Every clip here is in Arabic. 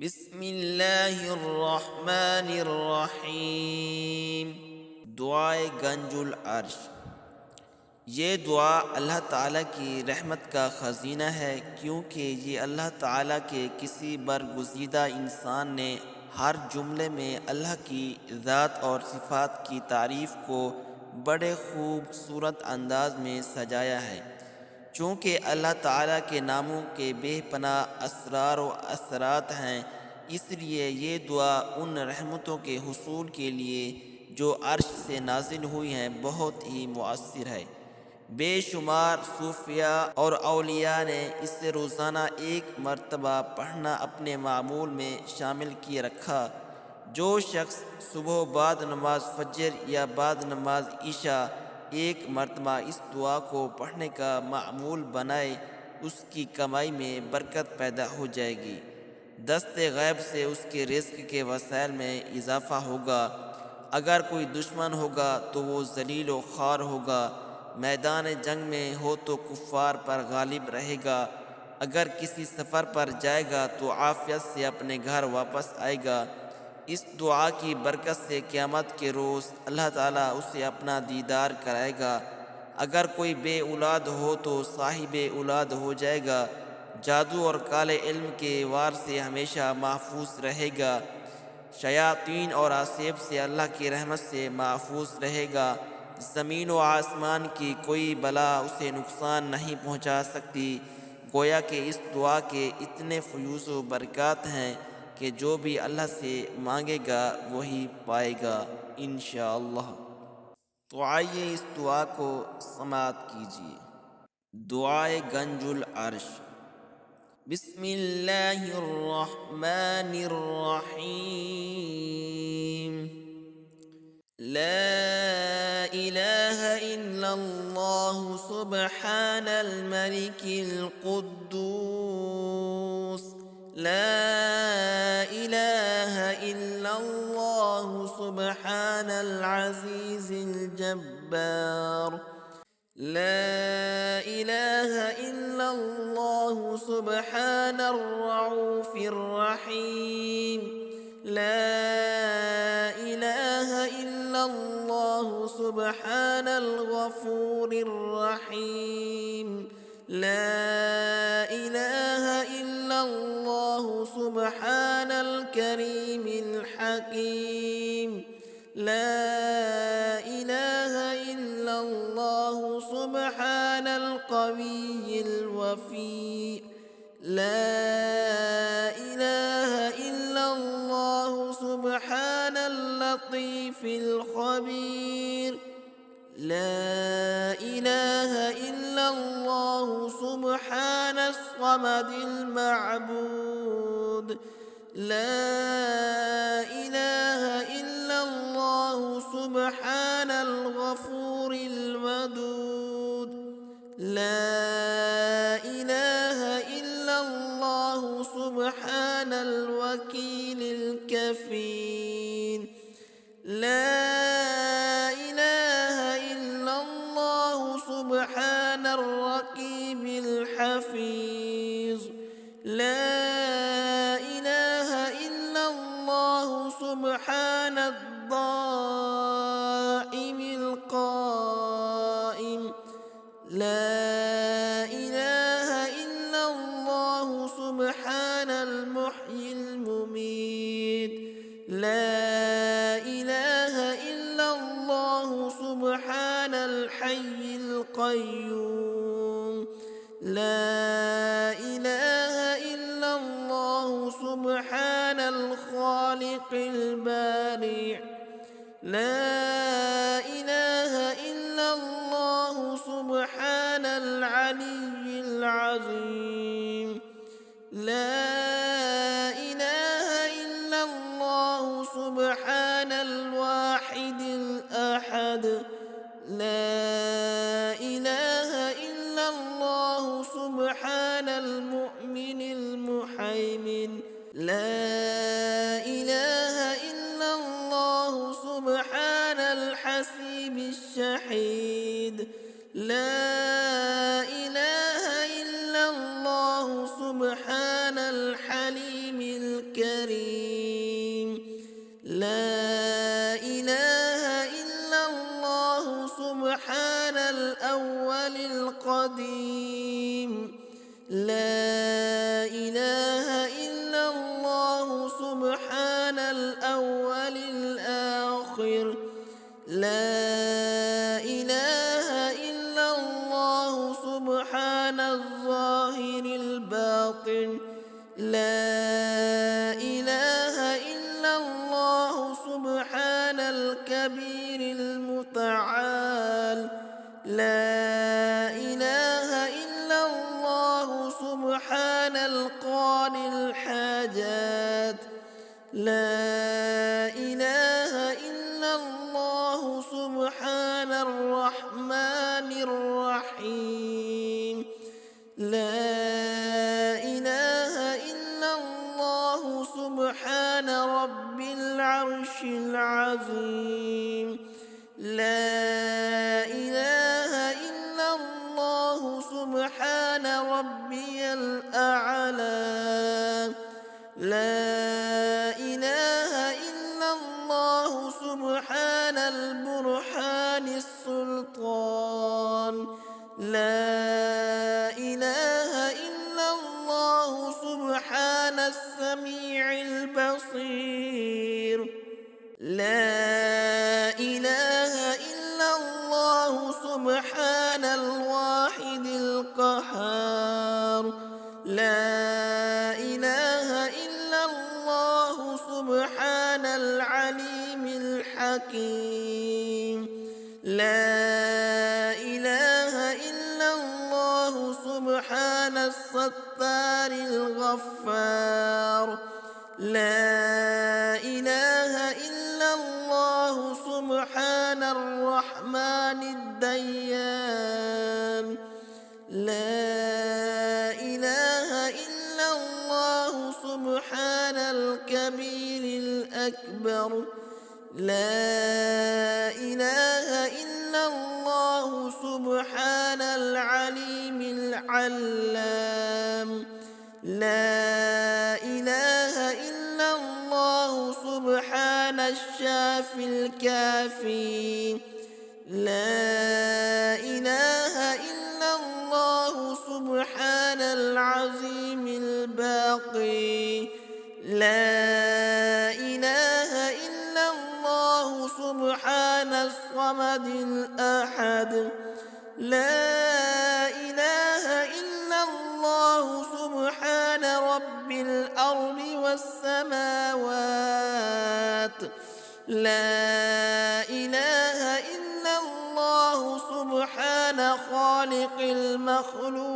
بسم الله الرحمن الرحیم دعائے گنج العرش۔ یہ دعا اللہ تعالیٰ کی رحمت کا خزینہ ہے، کیونکہ یہ اللہ تعالیٰ کے کسی برگزیدہ انسان نے ہر جملے میں اللہ کی ذات اور صفات کی تعریف کو بڑے خوبصورت انداز میں سجایا ہے۔ چونکہ اللہ تعالیٰ کے ناموں کے بے پناہ اسرار و اثرات ہیں، اس لیے یہ دعا ان رحمتوں کے حصول کے لیے جو عرش سے نازل ہوئی ہیں بہت ہی مؤثر ہے۔ بے شمار صوفیاء اور اولیاء نے اسے روزانہ ایک مرتبہ پڑھنا اپنے معمول میں شامل کیے رکھا۔ جو شخص صبح بعد نماز فجر یا بعد نماز عشاء ایک مرتبہ اس دعا کو پڑھنے کا معمول بنائے، اس کی کمائی میں برکت پیدا ہو جائے گی۔ دست غیب سے اس کے رزق کے وسائل میں اضافہ ہوگا۔ اگر کوئی دشمن ہوگا تو وہ ذلیل و خوار ہوگا، میدان جنگ میں ہو تو کفار پر غالب رہے گا، اگر کسی سفر پر جائے گا تو عافیت سے اپنے گھر واپس آئے گا۔ اس دعا کی برکت سے قیامت کے روز اللہ تعالیٰ اسے اپنا دیدار کرائے گا۔ اگر کوئی بے اولاد ہو تو صاحب اولاد ہو جائے گا، جادو اور کالے علم کے وار سے ہمیشہ محفوظ رہے گا، شیاطین اور آسیب سے اللہ کی رحمت سے محفوظ رہے گا، زمین و آسمان کی کوئی بلا اسے نقصان نہیں پہنچا سکتی۔ گویا کہ اس دعا کے اتنے فیوز و برکات ہیں کہ جو بھی اللہ سے مانگے گا وہی پائے گا انشاءاللہ۔ تو آئیے اس دعا کو سماعت کیجیے۔ دعائے گنج العرش۔ بسم اللہ الرحمن الرحیم۔ لا الہ الا اللہ سبحان الملک القدوس۔ لا الہ الا اللہ سبحان العزیز الجبار۔ لا الہ الا اللہ سبحان الرؤوف الرحیم۔ لا الہ الا اللہ سبحان الغفور الرحیم۔ لا الہ الا اللہ سبحان الکریم الحکیم۔ لا الہ الا اللہ سبحان القوی الوفی۔ لا الہ الا اللہ سبحان اللطیف الخبیر۔ لا الہ الا اللہ سبحان الصمد المعبود۔ لا الہ الا اللہ سبحان الغفور الودود۔ لا الہ الا اللہ سبحان الوکیل الکفیل۔ لا الہ الا اللہ سبحان الرقیب الحفیظ۔ لا الہ الا اللہ سبحان الدائم القائم۔ لا الہ الا اللہ سبحان المحیی الممیت۔ لا الہ الا اللہ سبحان الحی القیوم۔ لا الہ الا اللہ سبحان الخالق البارئ۔ لا الہ الا اللہ سبحان العلی العظیم۔ لا الہ الا اللہ سبحان الواحد الأحد۔ لا الہ الا اللہ سبحان المؤمن المحیمن۔ لا الہ الا اللہ سبحان الحسیب الشہید۔ لا الہ الا اللہ سبحان الحلیم الكريم الكريم. لا إله إلا الله سبحان الأول القديم. لا إله إلا الله سبحان الأول الآخر. لا إله إلا الله سبحان الظاهر الباطن. لا إله إلا الله سبحان الكبير المتعال. لا إله إلا الله سبحان القاضي الحاجات. لا إله إلا الله سبحان الرحمن الرحيم. لا إله إلا الله سبحان رب العرش العظيم. لا إله إلا الله سبحان ربي الأعلى. لا إله إلا الله سبحان البرهان السلطان. لا إله إلا الله سبحان السميع البصير. لا إله إلا الله سبحان الواحد القهار. لا إله إلا الله سبحان العليم الحكيم. لا إله إلا الله سبحان الستار الغفار. لا إله إلا الله سبحان الرحمن الديان. لا إله إلا الله سبحان الكبير الأكبر. لا إله إلا الله سبحان العليم العلام. لا إله إلا الله سبحان الشافي الكافي. لا إله إلا الله سبحان العظيم الباقي. لا إله إلا الله سبحان الصمد الأحد. لا إله إلا الله سبحان رب الأرض والسماوات. لا إله إلا الله سبحان خالق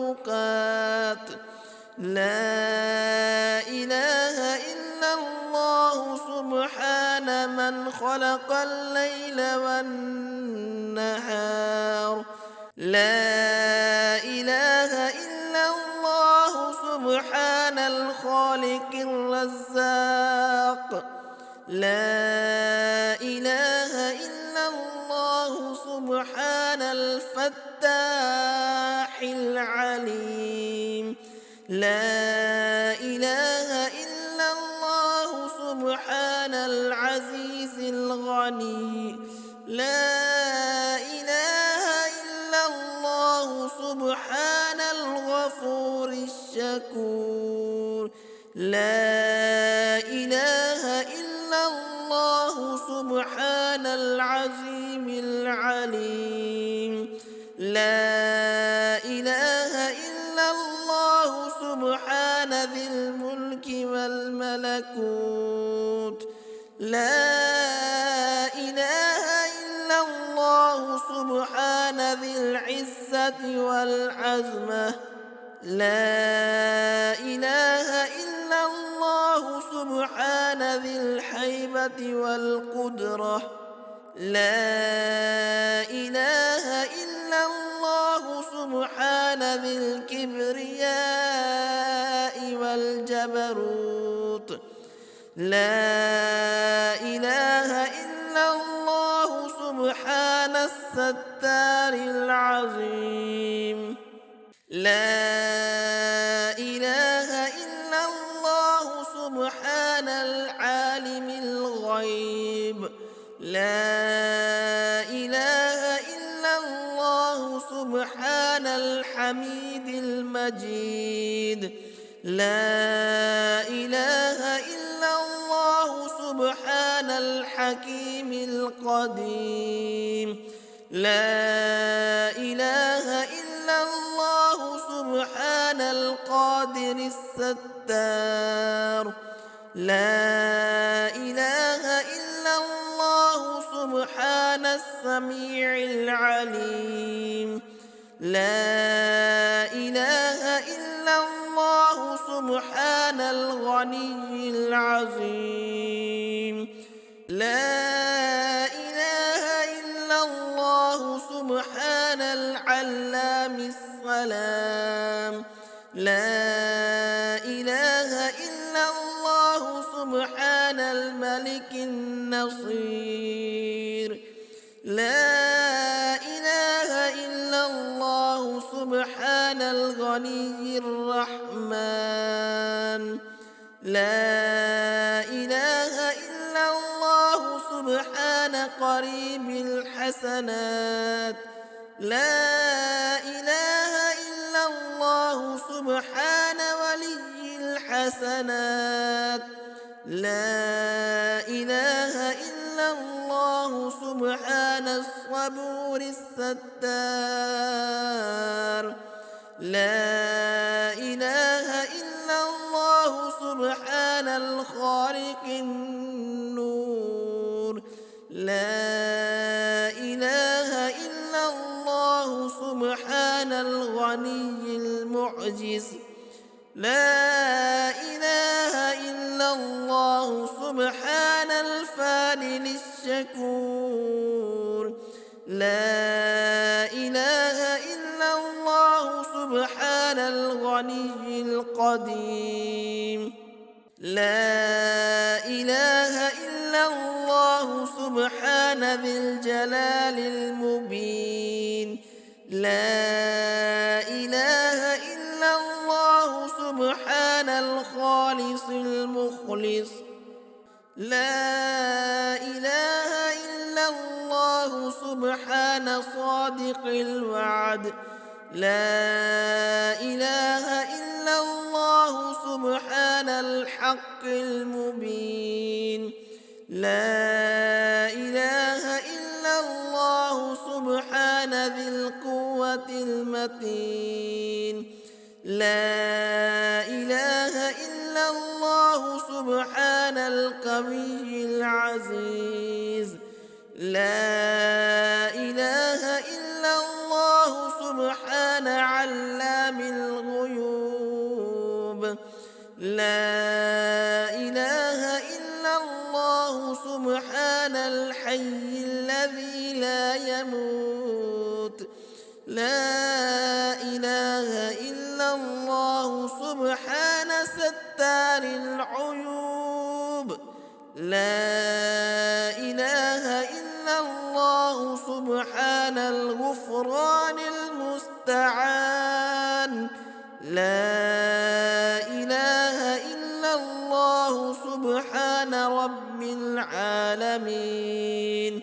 المخلوقات. لا إله إلا الله سبحان من خلق الليل والنهار. لا إله إلا الله سبحان الخالق الرزاق. لا إله إلا الله سبحان الفتاح العليم. لا إله إلا الله سبحان العزيز الغني. لا إله إلا الله سبحان الغفور الشكور. لا إله إلا الله سبحان العظيم العليم. لا إله إلا الله سبحان ذي الملك والملكوت. لا إله إلا الله سبحان ذي العزة والعظمة. لا إله إلا الله سبحان ذي الهيبة والقدرة. لا إله إلا الله سبحان ذي الكبرياء والجبروت. لا إله إلا الله سبحان الستار العظيم. لا إله إلا الله سبحان لا إله إلا الله سبحان الحميد المجيد. لا إله إلا الله سبحان الحكيم القديم. لا إله إلا الله سبحان القادر الستار. لا إله إلا الله سبحان السميع العليم. لا إله إلا الله سبحان الغني العظيم. لا إله إلا الله سبحان العلام السلام. لا إله إلا الله سبحان الملك النصير. لا إله إلا الله سبحان الغني الرحمن. لا إله إلا الله سبحان قريب الحسنات. لا إله إلا الله سبحان ولي الحسنات. لا إله إلا الله سبحان الصبور الستار. لا إله إلا الله سبحان الخالق النور. لا إله إلا الله سبحان الغني المعجز. لا إله إلا الله سبحان الفاعل الشكور. لا إله إلا الله سبحان الغني القديم. لا إله إلا الله سبحان ذي الجلال المبين. لا إله إلا الله سبحان الخالص المخلص. لا إله إلا الله سبحان صادق الوعد. لا إله إلا الله سبحان الحق المبين. لا إله إلا الله سبحان ذي القوة المتين. لا إله إلا الله سبحان القوي العزيز. لا إله إلا الله سبحان علام الغيوب. لا إله إلا الله سبحان الحي الذي لا يموت. لا إله إلا الله سبحان ستار العيوب. لا إله إلا الله سبحان الغفران المستعان. لا إله إلا الله سبحان رب العالمين.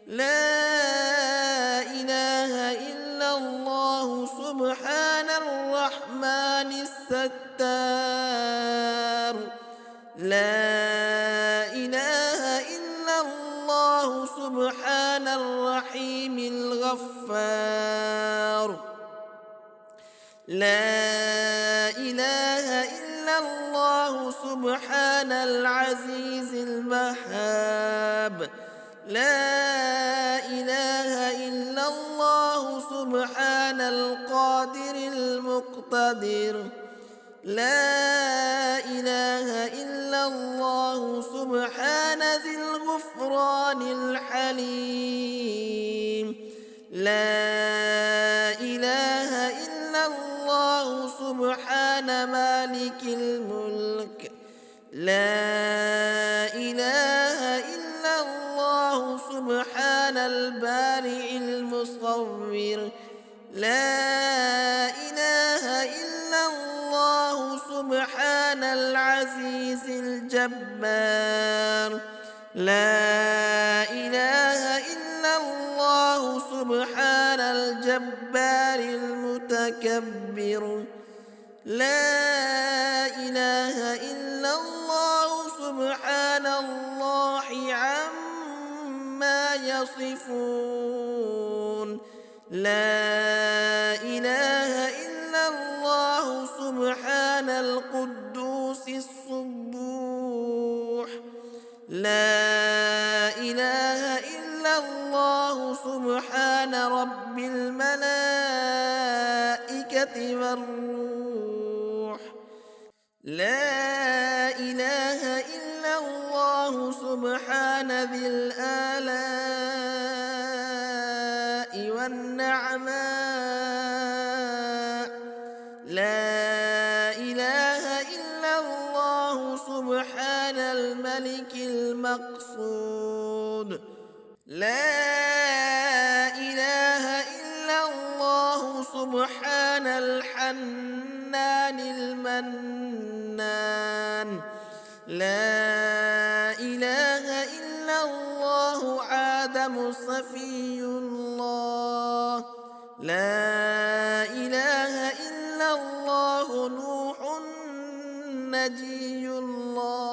لا إله إلا الله سبحان الرحمن الستار. لا إله إلا الله سبحان الرحيم الغفار. لا إله إلا الله سبحان العزيز الوهاب. لا إله إلا الله سبحان القادر المقتدر. لا إله إلا الله سبحان ذي الغفران الحليم. لا إله إلا الله سبحان مالك الملك. لا إله إلا الله سبحان البارئ المصور. لا إله إلا الله سبحان العزيز الجبار. لا إله إلا الله سبحان الجبار المتكبر. لا إله إلا الله سبحان الله عما يصفون. لا إله إلا الله سبحان القدوس الصبوح. لا إله إلا الله سبحان رب الملائكة والروح. لا إله إلا الله سبحان ذي الآلاء والنعماء. لا إله إلا الله سبحان الملك المقصود. لا إله إلا الله سبحان الحنان المنان. لا إله إلا الله آدم صفي الله. لا إله إلا الله نوح نجي الله.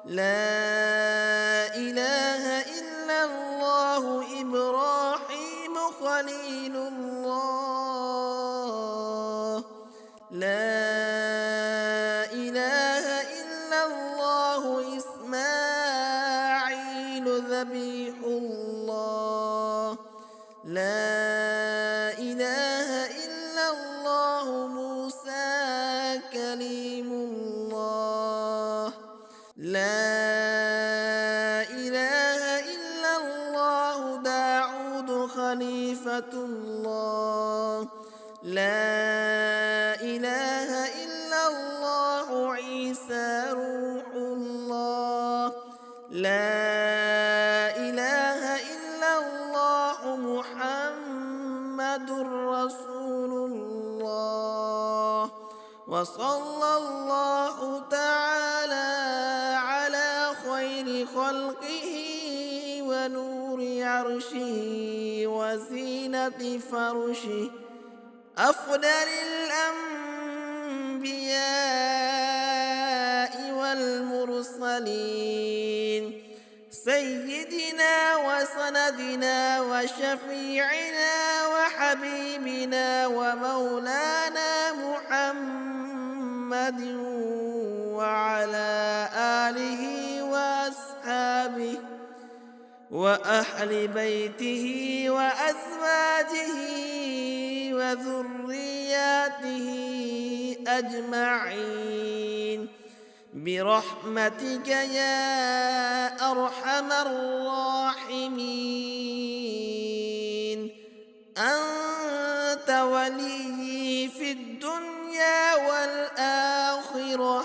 لا إله إلا الله إبراهيم خليل الله. لا إله إلا الله إسماعيل ذبيح الله. لا إله إلا الله موسى كليم الله. لا إله إلا الله داود خليفة الله. لا إله إلا الله عيسى روح الله. لا إله إلا الله محمد رسول الله. وصلى الله تعالى على خير خلقه ونور عرشه وزينة فرشه أفضل الأنبياء والمرسلين سيدنا وسندنا وشفيعنا وحبيبنا ومولانا محمد وعلى آله وأصحابه وأهل بيته وأزواجه وذرياته أجمعين برحمتك يا أرحم الراحمين. أنت ولي في الدنيا والآخرة.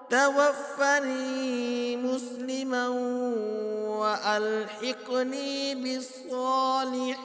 توفني مسلما وألحقني بالصالحين.